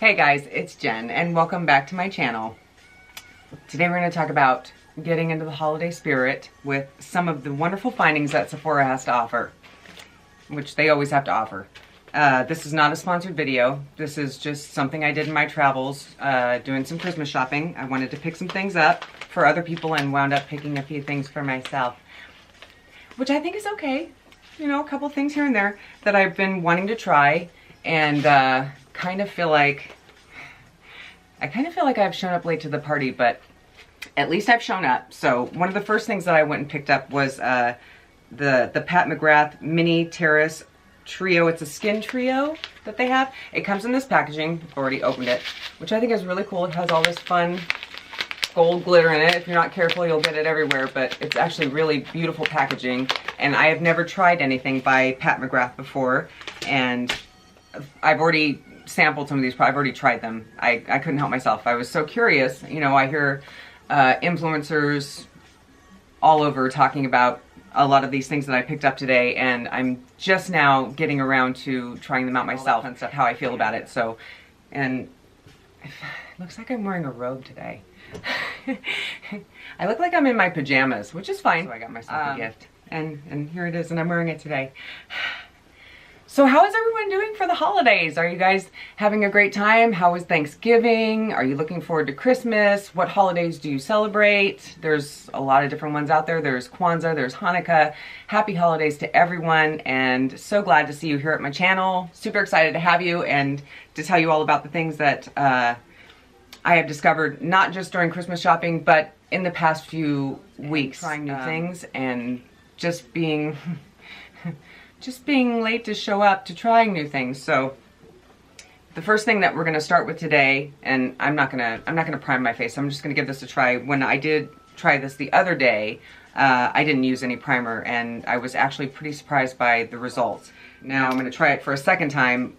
Hey guys, it's Jen and welcome back to my channel. Today we're going to talk about getting into the holiday spirit with some of the wonderful findings that Sephora has to offer, which they always have to offer. This is not a sponsored video. This is just something I did in my travels, doing some Christmas shopping. I wanted to pick some things up for other people and wound up picking a few things for myself, which I think is okay. You know, a couple things here and there that I've been wanting to try, and kind of feel like I've shown up late to the party, but at least I've shown up. So one of the first things that I went and picked up was the Pat McGrath Mini Terrace Trio. It's a skin trio that they have. It comes in this packaging. I've already opened it, which I think is really cool. It has all this fun gold glitter in it. If you're not careful, you'll get it everywhere, but it's actually really beautiful packaging. And I have never tried anything by Pat McGrath before, and I've already sampled some of these. I've already tried them. I couldn't help myself. I was so curious. You know, I hear influencers all over talking about a lot of these things that I picked up today, and I'm just now getting around to trying them out myself and stuff, how I feel about it. So, and it looks like I'm wearing a robe today. I look like I'm in my pajamas, which is fine. So I got myself a gift, and here it is, and I'm wearing it today. So how is everyone doing for the holidays? Are you guys having a great time? How was Thanksgiving? Are you looking forward to Christmas? What holidays do you celebrate? There's a lot of different ones out there. There's Kwanzaa, there's Hanukkah. Happy holidays to everyone, and so glad to see you here at my channel. Super excited to have you and to tell you all about the things that I have discovered, not just during Christmas shopping, but in the past few weeks. Trying new things and just being late to show up to trying new things. So the first thing that we're going to start with today, and I'm not gonna prime my face. I'm just going to give this a try. When I did try this the other day, I didn't use any primer, and I was actually pretty surprised by the results. Now I'm going to try it for a second time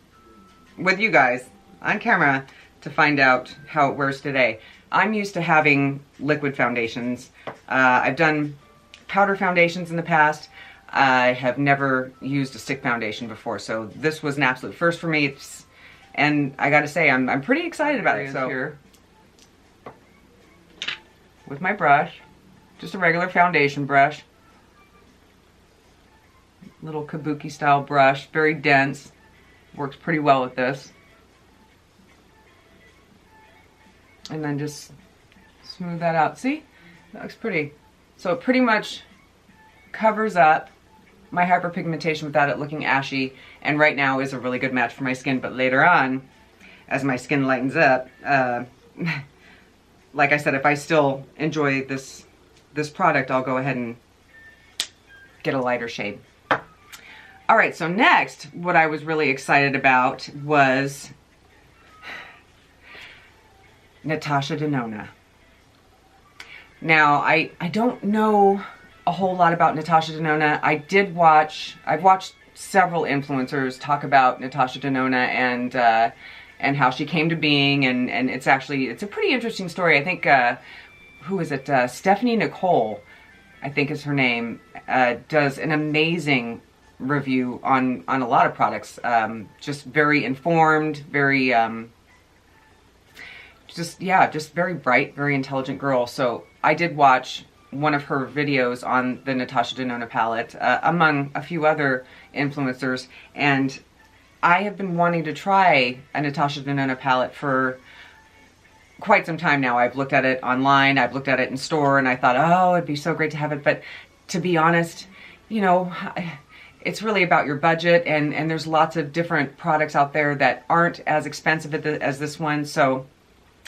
with you guys on camera to find out how it wears today. I'm used to having liquid foundations. I've done powder foundations in the past. I have never used a stick foundation before, so this was an absolute first for me. And I gotta say, I'm pretty excited about it. So here, with my brush, just a regular foundation brush, little kabuki style brush, very dense, works pretty well with this. And then just smooth that out. See? That looks pretty. So it pretty much covers up my hyperpigmentation without it looking ashy, and right now is a really good match for my skin. But later on, as my skin lightens up, like I said, if I still enjoy this product, I'll go ahead and get a lighter shade. All right, so next, what I was really excited about was Natasha Denona. Now, I don't know a whole lot about Natasha Denona. I've watched several influencers talk about Natasha Denona and how she came to being, and it's a pretty interesting story. I think, who is it? Stephanie Nicole, I think is her name, does an amazing review on a lot of products. Just very informed, very, just very bright, very intelligent girl. So I did watch one of her videos on the Natasha Denona palette, among a few other influencers, and I have been wanting to try a Natasha Denona palette for quite some time now. I've looked at it online, I've looked at it in store, and I thought, oh, it'd be so great to have it, but to be honest, you know, it's really about your budget, and there's lots of different products out there that aren't as expensive as this one. So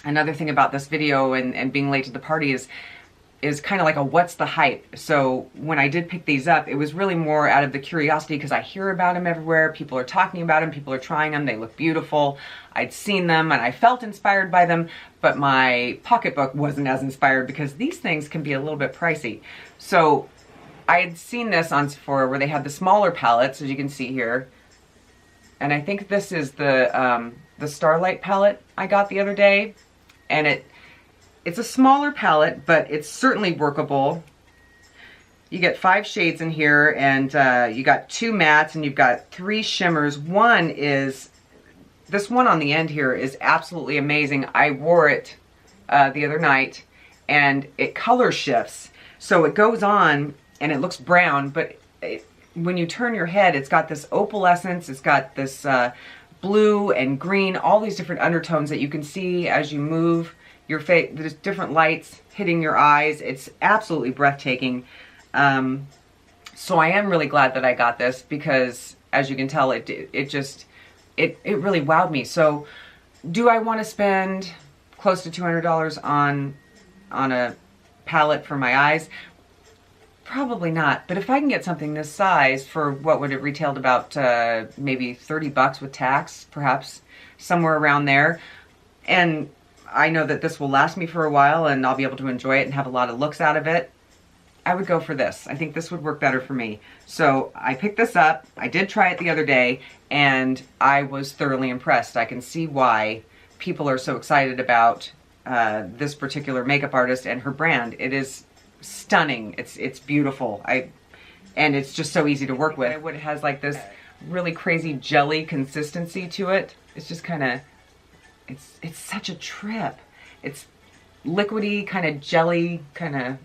another thing about this video and being late to the party is kind of like a what's the hype. So when I did pick these up, it was really more out of the curiosity because I hear about them everywhere. People are talking about them, people are trying them, they look beautiful. I'd seen them and I felt inspired by them, but my pocketbook wasn't as inspired because these things can be a little bit pricey. So I had seen this on Sephora where they had the smaller palettes, as you can see here. And I think this is the Starlight palette I got the other day. And it's a smaller palette, but it's certainly workable. You get 5 shades in here, and you got 2 mattes, and you've got 3 shimmers. One is this one on the end here is absolutely amazing. I wore it the other night, and it color shifts. So it goes on and it looks brown, but when you turn your head, it's got this opalescence, it's got this blue and green, all these different undertones that you can see as you move your face. There's different lights hitting your eyes. It's absolutely breathtaking. So I am really glad that I got this, because as you can tell, it really wowed me. So do I want to spend close to $200 on a palette for my eyes? Probably not. But if I can get something this size for, what would it retailed about, maybe 30 bucks with tax, perhaps somewhere around there. And I know that this will last me for a while and I'll be able to enjoy it and have a lot of looks out of it. I would go for this. I think this would work better for me. So I picked this up. I did try it the other day and I was thoroughly impressed. I can see why people are so excited about this particular makeup artist and her brand. It is stunning. It's beautiful. And it's just so easy to work with. It has like this really crazy jelly consistency to it. It's just kind of, it's such a trip. It's liquidy, kind of jelly kind of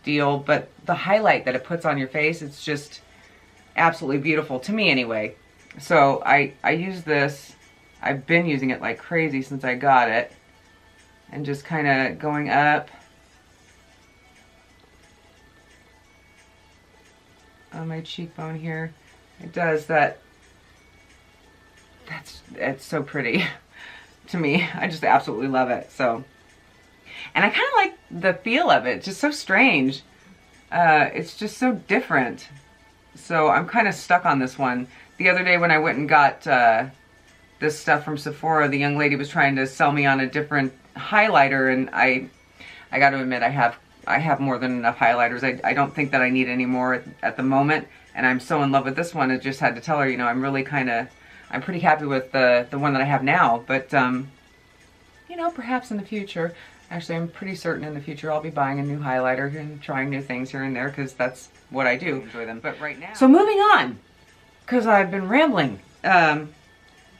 deal, but the highlight that it puts on your face, it's just absolutely beautiful to me anyway. So I use this. I've been using it like crazy since I got it, and just kind of going up on my cheekbone here. It does that. It's so pretty to me. I just absolutely love it. So, and I kind of like the feel of it. It's just so strange. It's just so different. So I'm kind of stuck on this one. The other day when I went and got this stuff from Sephora, the young lady was trying to sell me on a different highlighter, and I got to admit, I have more than enough highlighters. I don't think that I need any more at the moment, and I'm so in love with this one. I just had to tell her, you know, I'm pretty happy with the one that I have now, but you know, perhaps in the future. Actually, I'm pretty certain in the future I'll be buying a new highlighter and trying new things here and there, because that's what I do. Enjoy them. But right now. So moving on, because I've been rambling,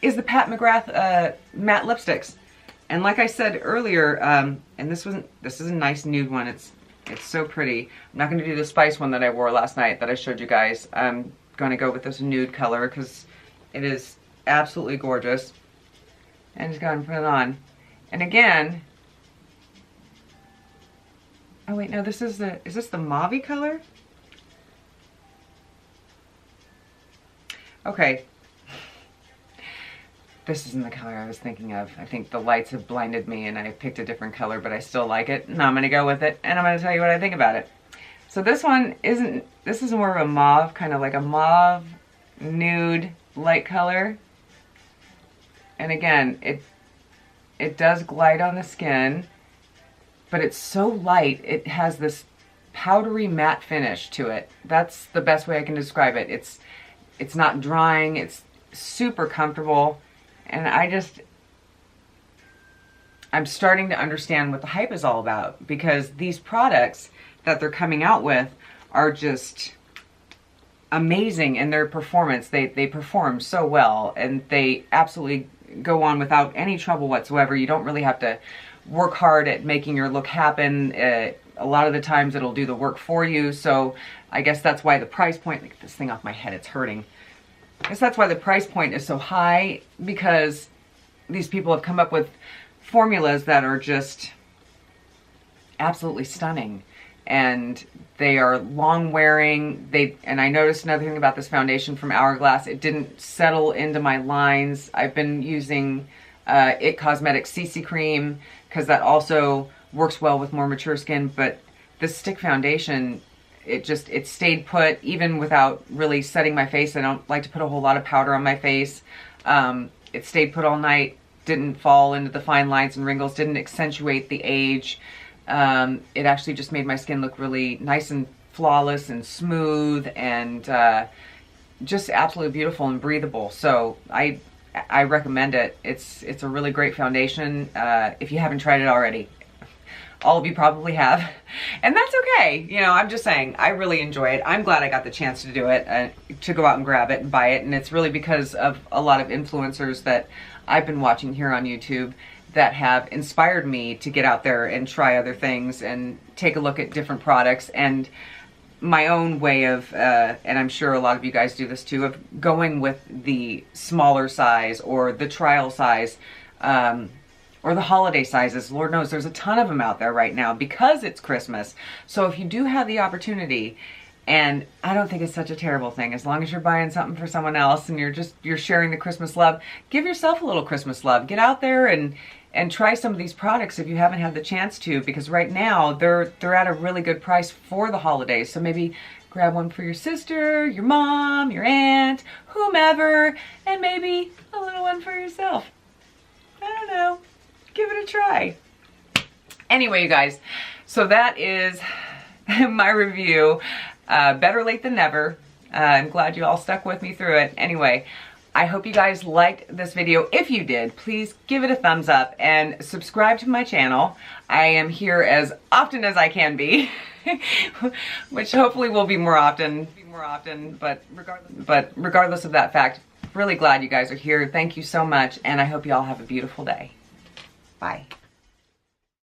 is the Pat McGrath matte lipsticks. And like I said earlier, and this is a nice nude one. It's so pretty. I'm not going to do the spice one that I wore last night that I showed you guys. I'm going to go with this nude color because it is absolutely gorgeous. And just go ahead and put it on. And again, oh wait, no, is this the mauve color? Okay. This isn't the color I was thinking of. I think the lights have blinded me and I picked a different color, but I still like it. And I'm gonna go with it, and I'm gonna tell you what I think about it. So this one this is more of a mauve, kind of like a mauve nude light color. And again, it does glide on the skin, but it's so light, it has this powdery matte finish to it. That's the best way I can describe it. It's not drying, it's super comfortable, and I'm starting to understand what the hype is all about, because these products that they're coming out with are just amazing in their performance. They perform so well, and they absolutely go on without any trouble whatsoever. You don't really have to work hard at making your look happen. A lot of the times it'll do the work for you. So I guess that's why the price point, get this thing off my head, it's hurting. I guess that's why the price point is so high, because these people have come up with formulas that are just absolutely stunning, and they are long wearing. And I noticed another thing about this foundation from Hourglass, it didn't settle into my lines. I've been using It Cosmetics CC Cream, because that also works well with more mature skin, but this stick foundation, it stayed put even without really setting my face. I don't like to put a whole lot of powder on my face. It stayed put all night, didn't fall into the fine lines and wrinkles, didn't accentuate the age. It actually just made my skin look really nice and flawless and smooth, and just absolutely beautiful and breathable. So I recommend it. It's a really great foundation if you haven't tried it already. all of you probably have, and that's okay. You know, I'm just saying, I really enjoy it. I'm glad I got the chance to do it, to go out and grab it and buy it, and it's really because of a lot of influencers that I've been watching here on YouTube that have inspired me to get out there and try other things and take a look at different products, and my own way of, and I'm sure a lot of you guys do this too, of going with the smaller size or the trial size, or the holiday sizes. Lord knows there's a ton of them out there right now because it's Christmas. So if you do have the opportunity, and I don't think it's such a terrible thing, as long as you're buying something for someone else and you're sharing the Christmas love, give yourself a little Christmas love. Get out there and try some of these products if you haven't had the chance to, because right now they're at a really good price for the holidays. So maybe grab one for your sister, your mom, your aunt, whomever, and maybe a little one for yourself. I don't know. Give it a try. Anyway, you guys, so that is my review. Better late than never. I'm glad you all stuck with me through it. Anyway, I hope you guys liked this video. If you did, please give it a thumbs up and subscribe to my channel. I am here as often as I can be, which hopefully will be more often, but regardless of that fact, really glad you guys are here. Thank you so much, and I hope you all have a beautiful day. Bye.